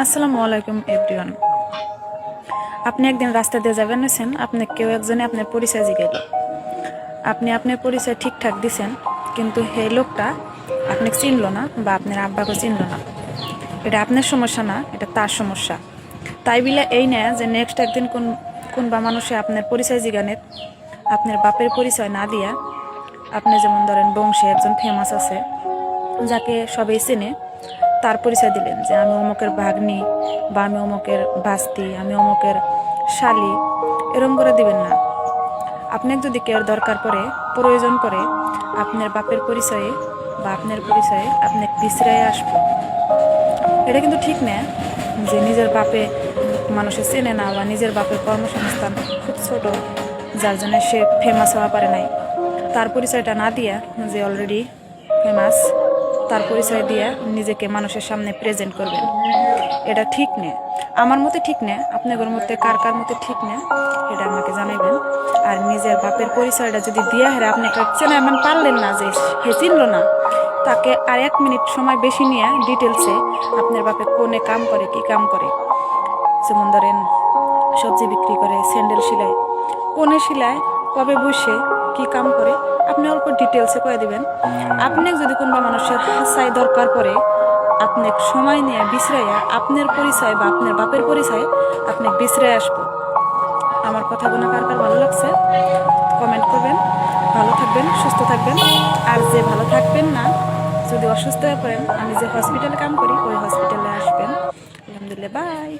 আসসালামু আলাইকুম এভরিওয়ান। আপনি একদিন রাস্তা দিয়ে যাবেন আছেন, আপনি কেউ একজনে আপনার পরিচয় জিগাইল। আপনি আপনার পরিচয় ঠিকঠাক দিছেন, কিন্তু সেই লোকটা আপনাকে চিনল না বা আপনার আব্বাকে চিনল না। এটা আপনার সমস্যা না, এটা তার সমস্যা। তাই বিলে এই না যে নেক্সট একদিন কোনবা মানুষে আপনার পরিচয় জিগানের, আপনার বাপের পরিচয় না দিয়া, আপনি যেমন ধরেন বংশে একজন ফেমাস আছে যাকে সবাই চেনে, তার পরিচয় দিলেন যে আমি অমুকের ভাগ্নি বা আমি অমুকের বাস্তি, আমি অমুকের শালি, এরম করে দিবেন না। আপনাকে যদি কেউ দরকার পড়ে, প্রয়োজন পড়ে, আপনার বাপের পরিচয়ে বা আপনার পরিচয়ে আপনাকে পিছড়ায় আসবো, এটা কিন্তু ঠিক না। যে নিজের বাপে মানুষে চেনে না বা নিজের বাপের কর্মসংস্থান খুব ছোট, যার জন্য সে ফেমাস হওয়া পারে নাই, তার পরিচয়টা না দিয়া যে অলরেডি ফেমাস, তার পরিচয় দিয়ে নিজেকে মানুষের সামনে প্রেজেন্ট করবেন, এটা ঠিক না। আমার মতে ঠিক না, আপনাদের মতে কার কার মতে ঠিক না, এটা আমাকে জানাইবেন। আর নিজের বাপের পরিচয়টা যদি দিয়া হেরে আপনি চেনা এমন পারলেন না যে হে চিনল না, তাকে আর 1 মিনিট সময় বেশি নিয়ে ডিটেলসে আপনার বাপে কোনে কাম করে, কি কাম করে, যেমন ধরেন সবজি বিক্রি করে, স্যান্ডেল সিলাই, কোনে সিলায়, কবে বসে, কি কাম করে, আপনি অল্প ডিটেলসে কয়ে দিবেন। আপনি যদি কোনো মানুষের হাসাই দরকার পড়ে, আপনি সময় নিয়ে বিশ্রাইয়া আপনার পরিচয় বা আপনার বাপের পরিচয় আপনি বিশ্রায় আসবো। আমার কথাগুলো কার কার ভালো লাগছে কমেন্ট করবেন। ভালো থাকবেন, সুস্থ থাকবেন। আর যে ভালো থাকবেন না, যদি অসুস্থ হয়ে পড়েন, আমি যে হসপিটালে কাম করি ওই হসপিটালে আসবেন। আলহামদুলিল্লাহ, বাই।